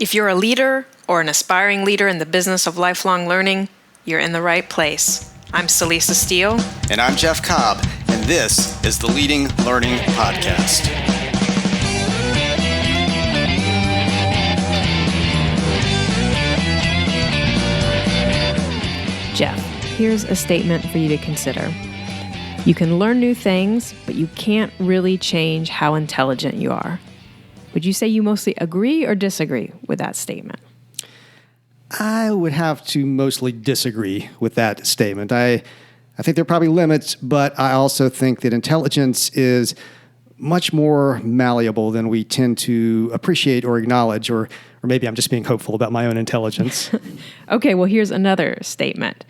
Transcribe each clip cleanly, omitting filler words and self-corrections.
If you're a leader or an aspiring leader in the business of lifelong learning, you're in the right place. I'm Celisa Steele. And I'm Jeff Cobb, and this is the Leading Learning Podcast. Jeff, here's a statement for you to consider. You can learn new things, but you can't really change how intelligent you are. Would you say you mostly agree or disagree with that statement? I would have to mostly disagree with that statement. I think there are probably limits, but I also think that intelligence is much more malleable than we tend to appreciate or acknowledge, or maybe I'm just being hopeful about my own intelligence. Okay, well, here's another statement.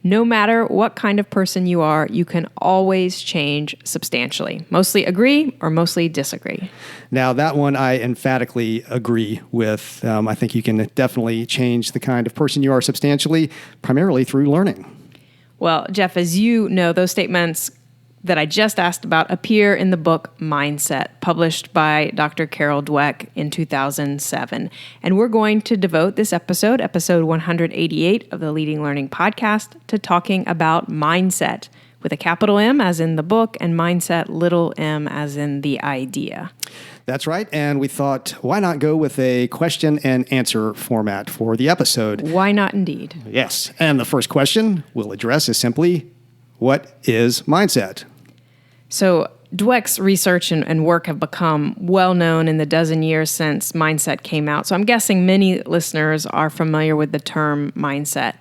No matter what kind of person you are, you can always change substantially. Mostly agree or mostly disagree? Now, that one I emphatically agree with. I think you can definitely change the kind of person you are substantially, primarily through learning. Well, Jeff, as you know, those statements that I just asked about appear in the book Mindset, published by Dr. Carol Dweck in 2007. And we're going to devote this episode 188 of the Leading Learning Podcast, to talking about mindset, with a capital M as in the book and mindset, little m as in the idea. That's right. And we thought, why not go with a question and answer format for the episode? Why not indeed? Yes. And the first question we'll address is simply, what is mindset? So Dweck's research and work have become well known in the dozen years since mindset came out. So I'm guessing many listeners are familiar with the term mindset.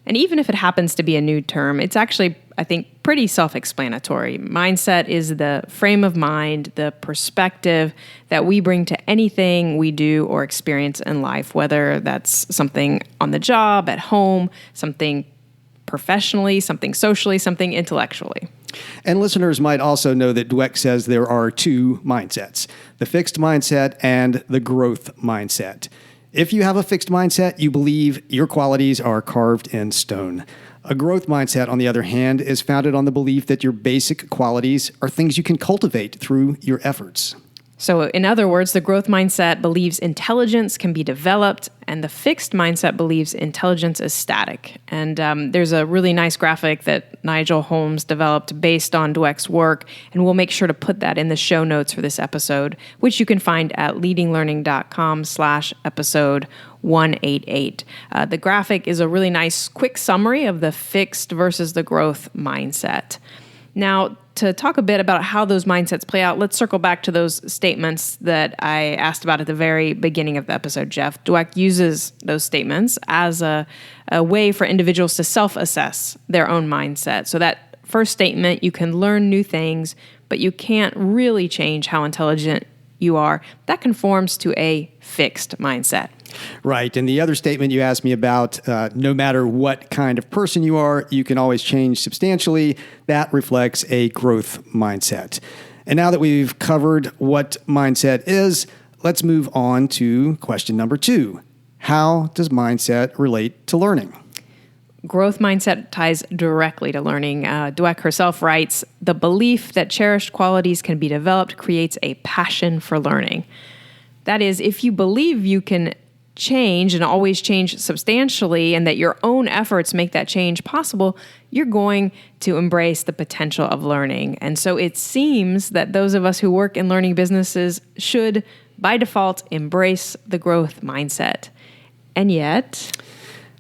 And even if it happens to be a new term, it's actually, I think, pretty self-explanatory. Mindset is the frame of mind, the perspective that we bring to anything we do or experience in life, whether that's something on the job, at home, something professionally, something socially, something intellectually. And listeners might also know that Dweck says there are two mindsets, the fixed mindset and the growth mindset. If you have a fixed mindset, you believe your qualities are carved in stone. A growth mindset, on the other hand, is founded on the belief that your basic qualities are things you can cultivate through your efforts. So in other words, the growth mindset believes intelligence can be developed, and the fixed mindset believes intelligence is static. And there's a really nice graphic that Nigel Holmes developed based on Dweck's work, and we'll make sure to put that in the show notes for this episode, which you can find at leadinglearning.com/episode 188. The graphic is a really nice quick summary of the fixed versus the growth mindset. Now, to talk a bit about how those mindsets play out, let's circle back to those statements that I asked about at the very beginning of the episode, Jeff. Dweck uses those statements as a way for individuals to self-assess their own mindset. So that first statement, you can learn new things, but you can't really change how intelligent you are, that conforms to a fixed mindset. Right. And the other statement you asked me about, no matter what kind of person you are, you can always change substantially. That reflects a growth mindset. And now that we've covered what mindset is, let's move on to question number 2. How does mindset relate to learning? Growth mindset ties directly to learning. Dweck herself writes, "The belief that cherished qualities can be developed creates a passion for learning." That is, if you believe you can change and always change substantially, and that your own efforts make that change possible, you're going to embrace the potential of learning. And so it seems that those of us who work in learning businesses should, by default, embrace the growth mindset. And yet,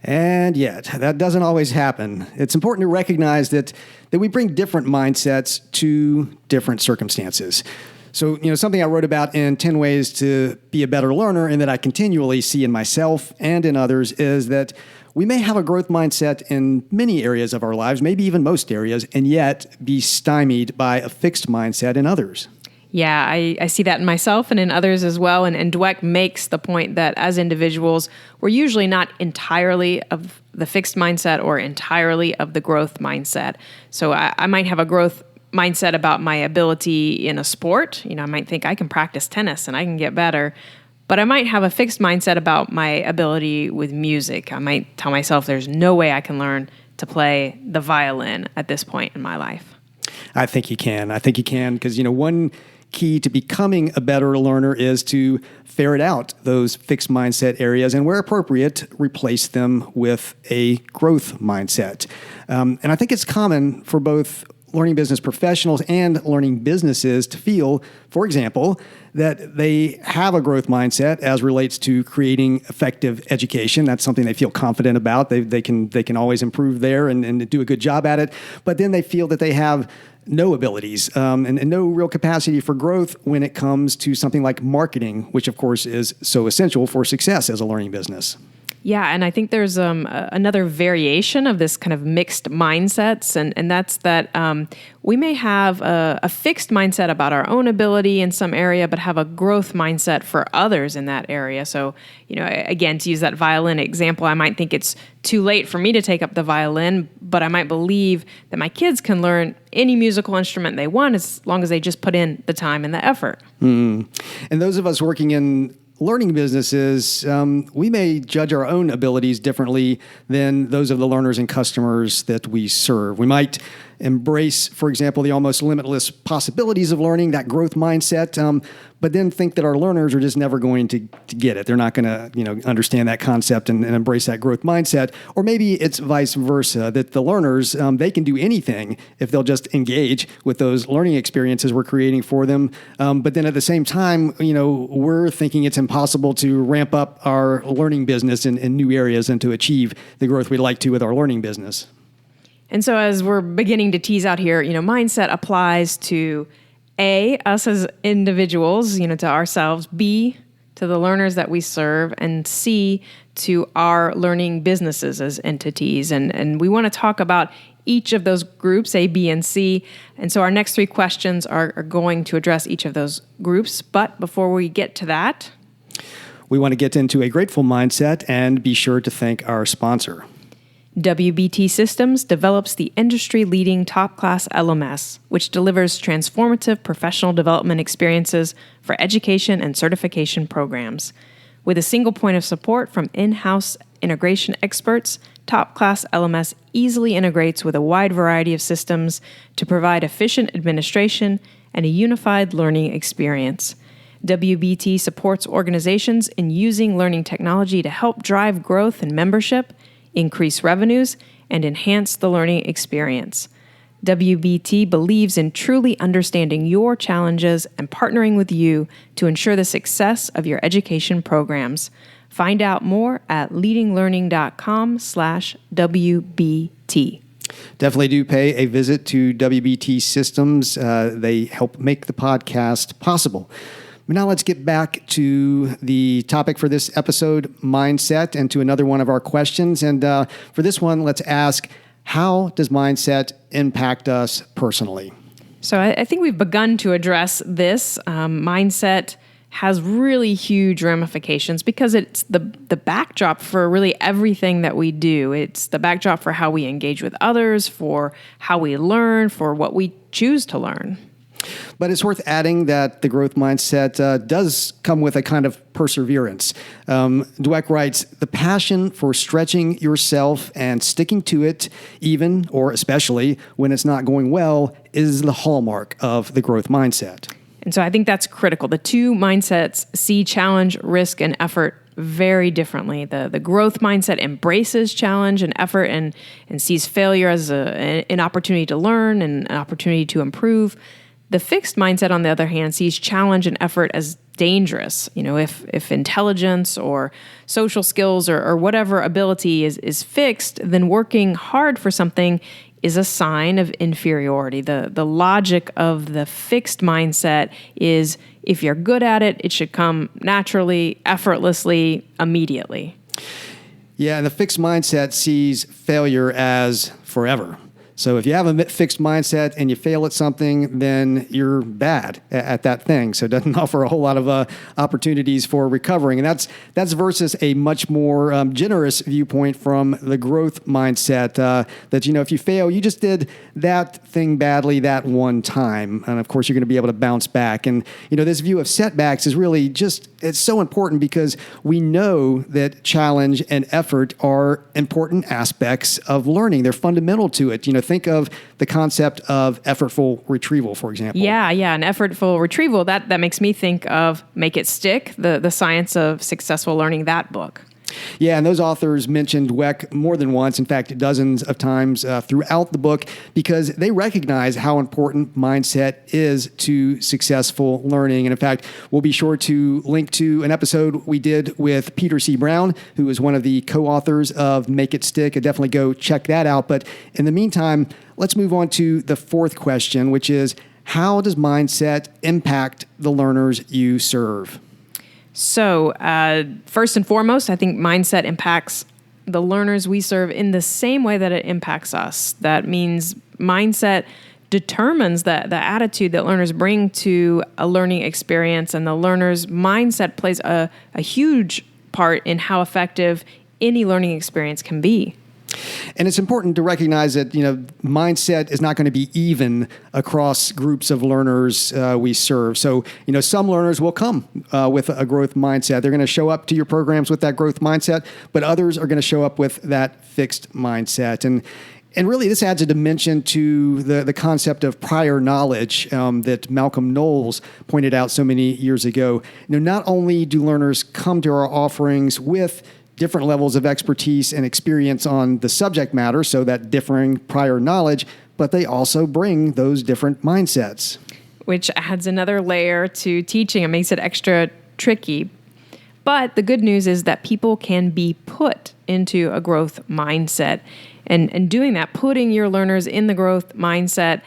that doesn't always happen. It's important to recognize that we bring different mindsets to different circumstances. So, something I wrote about in 10 Ways to Be a Better Learner, and that I continually see in myself and in others, is that we may have a growth mindset in many areas of our lives, maybe even most areas, and yet be stymied by a fixed mindset in others. Yeah, I see that in myself and in others as well. And Dweck makes the point that as individuals, we're usually not entirely of the fixed mindset or entirely of the growth mindset. So I might have a growth mindset about my ability in a sport. I might think I can practice tennis and I can get better. But I might have a fixed mindset about my ability with music. I might tell myself there's no way I can learn to play the violin at this point in my life. I think you can because, one key to becoming a better learner is to ferret out those fixed mindset areas and, where appropriate, replace them with a growth mindset. And I think it's common for both learning business professionals and learning businesses to feel, for example, that they have a growth mindset as relates to creating effective education. That's something they feel confident about. They can always improve there and do a good job at it. But then they feel that they have no abilities and no real capacity for growth when it comes to something like marketing, which of course is so essential for success as a learning business. Yeah, and I think there's another variation of this kind of mixed mindsets, and that's that we may have a fixed mindset about our own ability in some area, but have a growth mindset for others in that area. So, again, to use that violin example, I might think it's too late for me to take up the violin, but I might believe that my kids can learn any musical instrument they want as long as they just put in the time and the effort. And those of us working in learning businesses, we may judge our own abilities differently than those of the learners and customers that we serve. We might embrace, for example, the almost limitless possibilities of learning, that growth mindset, but then think that our learners are just never going to get it. They're not going to, understand that concept and embrace that growth mindset. Or maybe it's vice versa, that the learners, they can do anything if they'll just engage with those learning experiences we're creating for them. But then at the same time, we're thinking it's impossible to ramp up our learning business in new areas and to achieve the growth we'd like to with our learning business. And so as we're beginning to tease out here, mindset applies to A, us as individuals, to ourselves, B, to the learners that we serve, and C, to our learning businesses as entities. And we want to talk about each of those groups, A, B, and C. And so our next three questions are going to address each of those groups. But before we get to that, we want to get into a grateful mindset and be sure to thank our sponsor. WBT Systems develops the industry-leading top-class LMS, which delivers transformative professional development experiences for education and certification programs. With a single point of support from in-house integration experts, top-class LMS easily integrates with a wide variety of systems to provide efficient administration and a unified learning experience. WBT supports organizations in using learning technology to help drive growth and membership, increase revenues, and enhance the learning experience. WBT believes in truly understanding your challenges and partnering with you to ensure the success of your education programs. Find out more at leadinglearning.com/WBT. Definitely do pay a visit to WBT Systems. They help make the podcast possible. Now let's get back to the topic for this episode, mindset, and to another one of our questions. And for this one, let's ask, how does mindset impact us personally? So I think we've begun to address this. Mindset has really huge ramifications because it's the backdrop for really everything that we do. It's the backdrop for how we engage with others, for how we learn, for what we choose to learn. But it's worth adding that the growth mindset does come with a kind of perseverance. Dweck writes, the passion for stretching yourself and sticking to it, even or especially when it's not going well, is the hallmark of the growth mindset. And so I think that's critical. The two mindsets see challenge, risk, and effort very differently. The growth mindset embraces challenge and effort and sees failure as an opportunity to learn and an opportunity to improve. The fixed mindset, on the other hand, sees challenge and effort as dangerous. If intelligence or social skills or whatever ability is fixed, then working hard for something is a sign of inferiority. The logic of the fixed mindset is if you're good at it, it should come naturally, effortlessly, immediately. Yeah, and the fixed mindset sees failure as forever. So if you have a fixed mindset and you fail at something, then you're bad at that thing. So it doesn't offer a whole lot of opportunities for recovering. And that's versus a much more generous viewpoint from the growth mindset that, if you fail, you just did that thing badly that one time. And of course, you're going to be able to bounce back. And, this view of setbacks is really it's so important because we know that challenge and effort are important aspects of learning. They're fundamental to it. think of the concept of effortful retrieval, for example. Yeah, an effortful retrieval. That makes me think of Make It Stick, the science of successful learning, that book. Yeah, and those authors mentioned Dweck more than once, in fact, dozens of times throughout the book, because they recognize how important mindset is to successful learning. And in fact, we'll be sure to link to an episode we did with Peter C. Brown, who is one of the co-authors of Make It Stick. And definitely go check that out. But in the meantime, let's move on to the fourth question, which is, how does mindset impact the learners you serve? So, first and foremost, I think mindset impacts the learners we serve in the same way that it impacts us. That means mindset determines the attitude that learners bring to a learning experience, and the learner's mindset plays a huge part in how effective any learning experience can be. And it's important to recognize that, mindset is not going to be even across groups of learners we serve. So, some learners will come with a growth mindset. They're going to show up to your programs with that growth mindset, but others are going to show up with that fixed mindset. And really, this adds a dimension to the concept of prior knowledge that Malcolm Knowles pointed out so many years ago. Not only do learners come to our offerings with different levels of expertise and experience on the subject matter, so that differing prior knowledge, but they also bring those different mindsets. Which adds another layer to teaching and makes it extra tricky. But the good news is that people can be put into a growth mindset. And doing that, putting your learners in the growth mindset,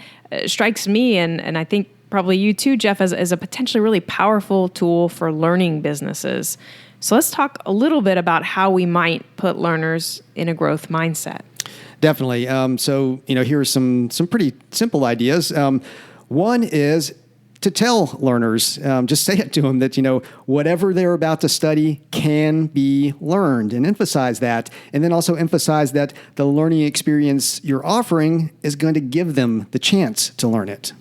strikes me, and I think probably you too, Jeff, as a potentially really powerful tool for learning businesses. So let's talk a little bit about how we might put learners in a growth mindset. Definitely. So, here are some pretty simple ideas. One is to tell learners, just say it to them that, whatever they're about to study can be learned, and emphasize that. And then also emphasize that the learning experience you're offering is going to give them the chance to learn it.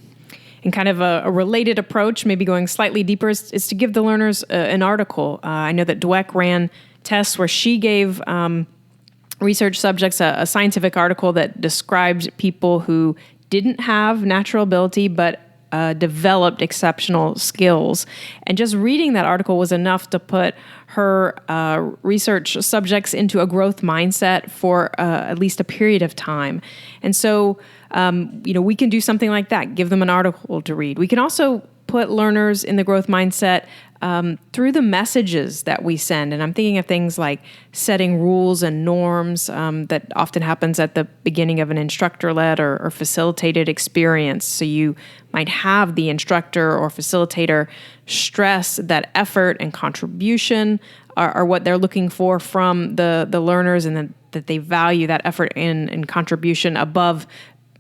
And kind of a related approach, maybe going slightly deeper, is to give the learners an article. I know that Dweck ran tests where she gave research subjects a scientific article that described people who didn't have natural ability but developed exceptional skills. And just reading that article was enough to put her research subjects into a growth mindset for at least a period of time. And so, we can do something like that, give them an article to read. We can also put learners in the growth mindset through the messages that we send. And I'm thinking of things like setting rules and norms that often happens at the beginning of an instructor-led or facilitated experience. So you might have the instructor or facilitator stress that effort and contribution are what they're looking for from the learners, and that they value that effort and contribution above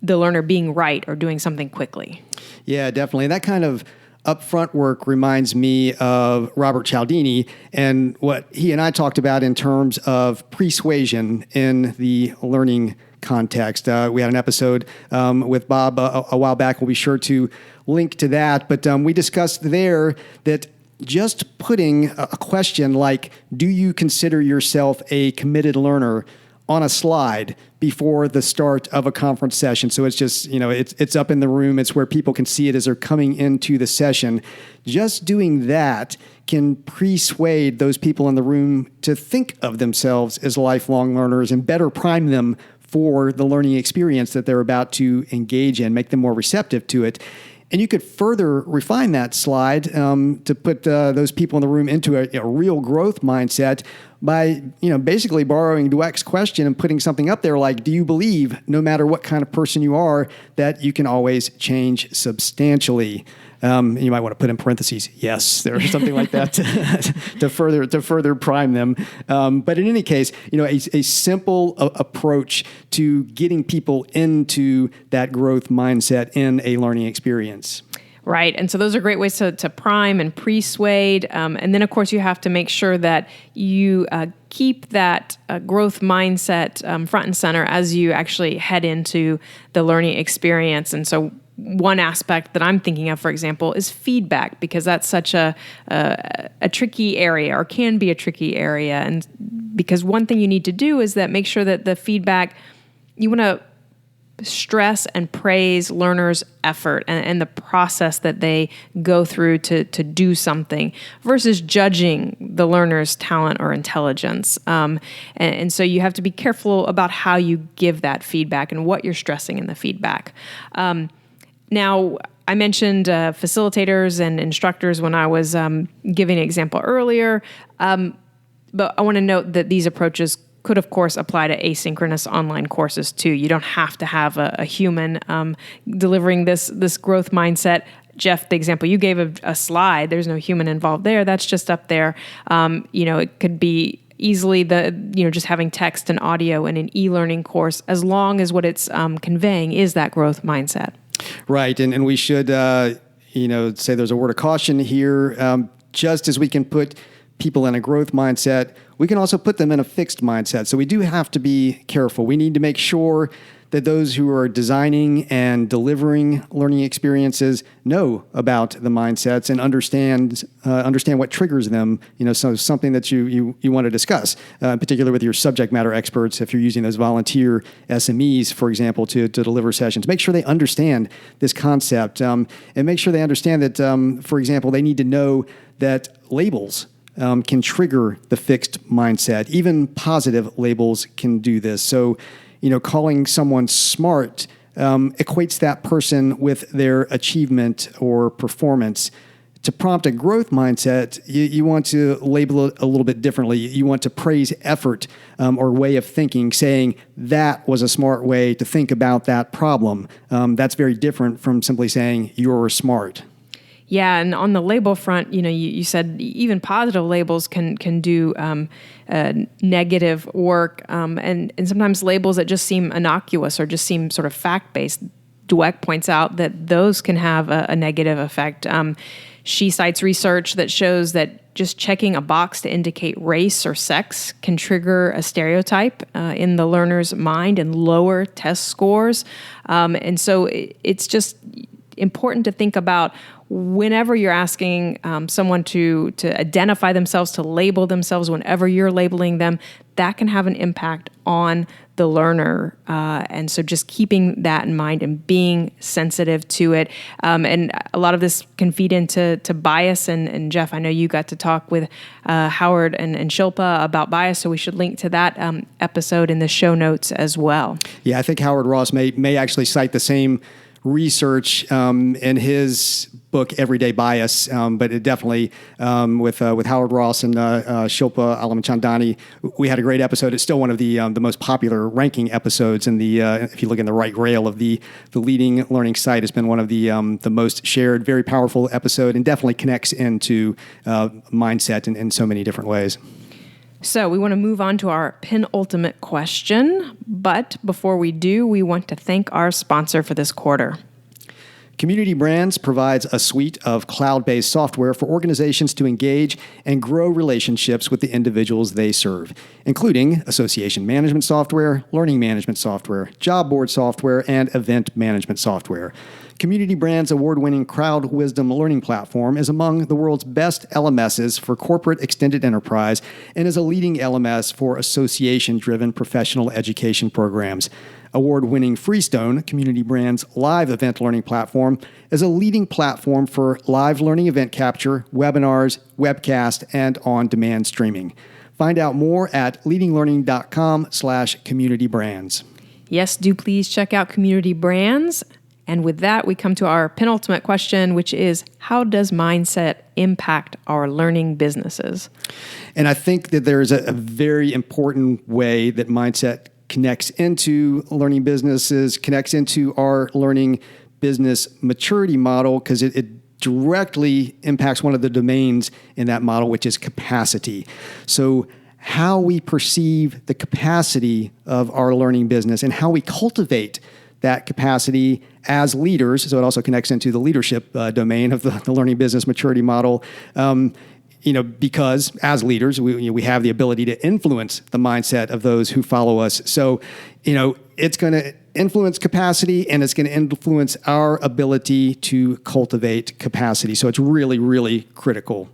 the learner being right or doing something quickly. Yeah, definitely. That kind of upfront work reminds me of Robert Cialdini and what he and I talked about in terms of persuasion in the learning context. We had an episode with Bob a while back. We'll be sure to link to that. But we discussed there that just putting a question like, do you consider yourself a committed learner, on a slide before the start of a conference session. So it's just, it's up in the room. It's where people can see it as they're coming into the session. Just doing that can persuade those people in the room to think of themselves as lifelong learners and better prime them for the learning experience that they're about to engage in, make them more receptive to it. And you could further refine that slide to put those people in the room into a real growth mindset by, basically borrowing Dweck's question and putting something up there like, do you believe, no matter what kind of person you are, that you can always change substantially? You might want to put in parentheses, yes, or something like that to further prime them. But in any case, a simple approach to getting people into that growth mindset in a learning experience. Right. And so those are great ways to prime and persuade. And then, of course, you have to make sure that you keep that growth mindset front and center as you actually head into the learning experience. And so one aspect that I'm thinking of, for example, is feedback, because that's such a tricky area, or can be a tricky area. And because one thing you need to do is that make sure that the feedback, you want to stress and praise learners' effort and the process that they go through to do something versus judging the learner's talent or intelligence. And so you have to be careful about how you give that feedback and what you're stressing in the feedback. Now, I mentioned facilitators and instructors when I was giving an example earlier, but I want to note that these approaches could, of course, apply to asynchronous online courses too. You don't have to have a human delivering this growth mindset. Jeff, the example you gave of a slide, there's no human involved there. That's just up there. It could be easily just having text and audio in an e-learning course, as long as what it's conveying is that growth mindset. Right, and we should say there's a word of caution here. Just as we can put people in a growth mindset, we can also put them in a fixed mindset. So we do have to be careful. We need to make sure that those who are designing and delivering learning experiences know about the mindsets and understand what triggers them. So something that you want to discuss, particularly with your subject matter experts, if you're using those volunteer SMEs, for example, to deliver sessions. Make sure they understand this concept, and make sure they understand that, for example, they need to know that labels can trigger the fixed mindset. Even positive labels can do this. So, calling someone smart equates that person with their achievement or performance. To prompt a growth mindset, you want to label it a little bit differently. You want to praise effort or way of thinking, saying that was a smart way to think about that problem. That's very different from simply saying you're smart. Yeah, and on the label front, you said even positive labels can do negative work, and sometimes labels that just seem innocuous or just seem sort of fact-based. Dweck points out that those can have a negative effect. She cites research that shows that just checking a box to indicate race or sex can trigger a stereotype in the learner's mind and lower test scores. And so it's just important to think about whenever you're asking someone to identify themselves, to label themselves, whenever you're labeling them, that can have an impact on the learner. And so just keeping that in mind and being sensitive to it. And a lot of this can feed into bias. And Jeff, I know you got to talk with Howard and Shilpa about bias, so we should link to that episode in the show notes as well. Yeah, I think Howard Ross may actually cite the same research in his book Everyday Bias, but it definitely with Howard Ross and Shilpa Alamchandani, we had a great episode. It's still one of the most popular ranking episodes in the if you look in the right rail of the leading learning site. It's been one of the most shared, very powerful episode, and definitely connects into mindset in so many different ways. So we want to move on to our penultimate question, but before we do, we want to thank our sponsor for this quarter. Community Brands provides a suite of cloud-based software for organizations to engage and grow relationships with the individuals they serve, including association management software, learning management software, job board software, and event management software. Community Brands' award-winning Crowd Wisdom learning platform is among the world's best LMSs for corporate extended enterprise and is a leading LMS for association-driven professional education programs. Award-winning Freestone, Community Brands' live event learning platform, is a leading platform for live learning event capture, webinars, webcast, and on-demand streaming. Find out more at leadinglearning.com/communitybrands. Yes, do please check out Community Brands. And with that, we come to our penultimate question, which is, how does mindset impact our learning businesses? And I think that there's a very important way that mindset connects into learning businesses, connects into our learning business maturity model, because it directly impacts one of the domains in that model, which is capacity. So how we perceive the capacity of our learning business and how we cultivate that capacity as leaders, so it also connects into the leadership domain of the learning business maturity model, because as leaders, we have the ability to influence the mindset of those who follow us. So, it's going to influence capacity and it's going to influence our ability to cultivate capacity. So it's really, really critical.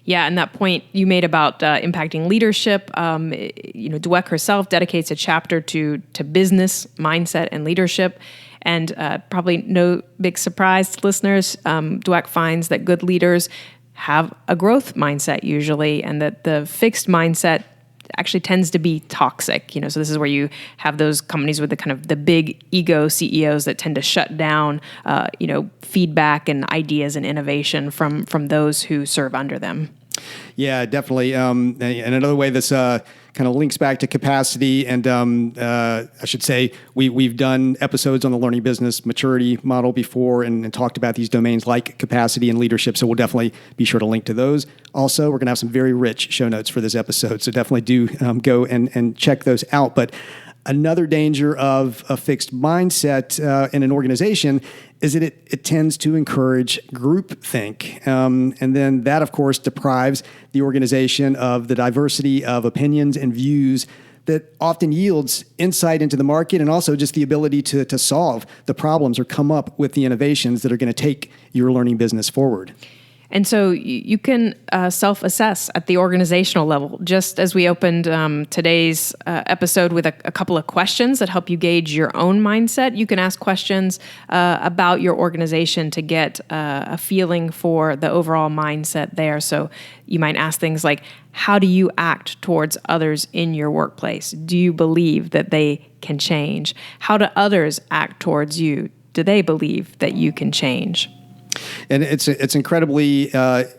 Yeah, and that point you made about impacting leadership, Dweck herself dedicates a chapter to business mindset and leadership. And probably no big surprise to listeners, Dweck finds that good leaders have a growth mindset usually, and that the fixed mindset actually tends to be toxic. So this is where you have those companies with the kind of the big ego CEOs that tend to shut down, feedback and ideas and innovation from those who serve under them. Yeah, definitely. And another way this kind of links back to capacity, and I should say we've done episodes on the learning business maturity model before and talked about these domains like capacity and leadership, so we'll definitely be sure to link to those. Also, we're going to have some very rich show notes for this episode, so definitely do go and check those out. But another danger of a fixed mindset in an organization is that it tends to encourage groupthink. And then that, of course, deprives the organization of the diversity of opinions and views that often yields insight into the market and also just the ability to solve the problems or come up with the innovations that are going to take your learning business forward. And so you can self-assess at the organizational level, just as we opened today's episode with a couple of questions that help you gauge your own mindset. You can ask questions about your organization to get a feeling for the overall mindset there. So you might ask things like, how do you act towards others in your workplace? Do you believe that they can change? How do others act towards you? Do they believe that you can change? And it's incredibly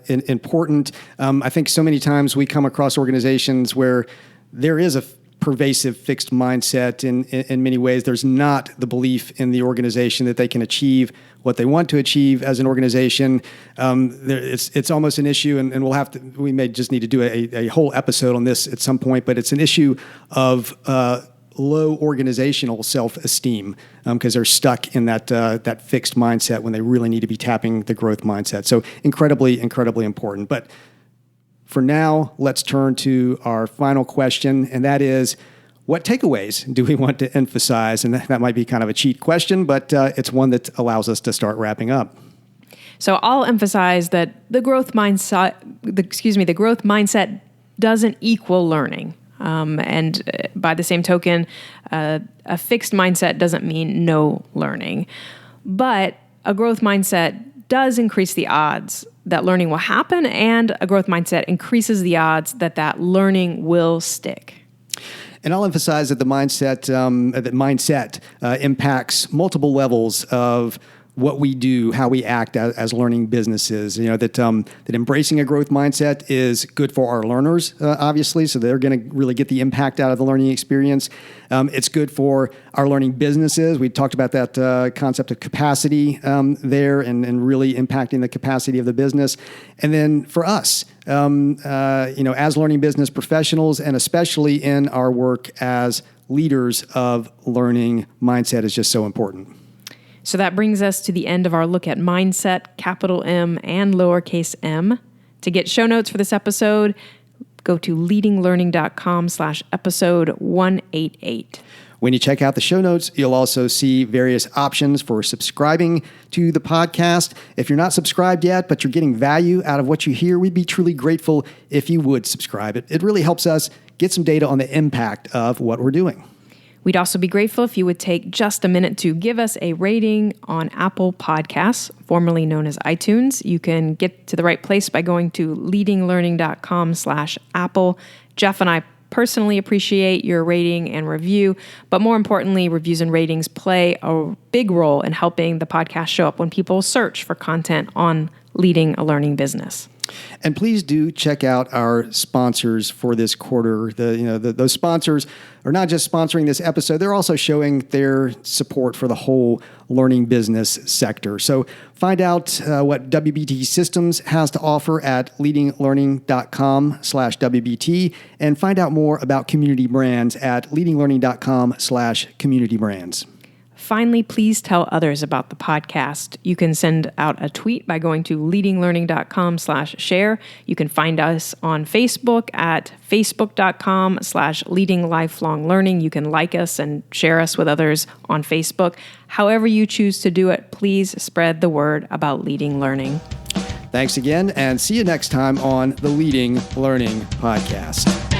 important. I think so many times we come across organizations where there is a pervasive fixed mindset in many ways. There's not the belief in the organization that they can achieve what they want to achieve as an organization. It's almost an issue, and we may just need to do a whole episode on this at some point, but it's an issue of low organizational self-esteem because they're stuck in that fixed mindset when they really need to be tapping the growth mindset. So incredibly, incredibly important. But for now, let's turn to our final question, and that is, what takeaways do we want to emphasize? And that might be kind of a cheat question, but it's one that allows us to start wrapping up. So I'll emphasize that the growth mindset doesn't equal learning. And by the same token, a fixed mindset doesn't mean no learning. But a growth mindset does increase the odds that learning will happen, and a growth mindset increases the odds that learning will stick. And I'll emphasize that the mindset impacts multiple levels of what we do, how we act as learning businesses. That embracing a growth mindset is good for our learners, obviously, so they're going to really get the impact out of the learning experience. It's good for our learning businesses. We talked about that concept of capacity there and really impacting the capacity of the business. And then for us, as learning business professionals, and especially in our work as leaders of learning, mindset is just so important. So that brings us to the end of our look at mindset, capital M and lowercase m. To get show notes for this episode, go to leadinglearning.com/episode 188. When you check out the show notes, you'll also see various options for subscribing to the podcast. If you're not subscribed yet, but you're getting value out of what you hear, we'd be truly grateful if you would subscribe. It really helps us get some data on the impact of what we're doing. We'd also be grateful if you would take just a minute to give us a rating on Apple Podcasts, formerly known as iTunes. You can get to the right place by going to leadinglearning.com/Apple. Jeff and I personally appreciate your rating and review, but more importantly, reviews and ratings play a big role in helping the podcast show up when people search for content on leading a learning business. And please do check out our sponsors for this quarter. Those sponsors are not just sponsoring this episode, they're also showing their support for the whole learning business sector. So find out what WBT Systems has to offer at leadinglearning.com/WBT, and find out more about Community Brands at leadinglearning.com/community brands. Finally, please tell others about the podcast. You can send out a tweet by going to leadinglearning.com/share. You can find us on Facebook at facebook.com/leadinglifelonglearning. You can like us and share us with others on Facebook. However you choose to do it, please spread the word about leading learning. Thanks again, and see you next time on the Leading Learning Podcast.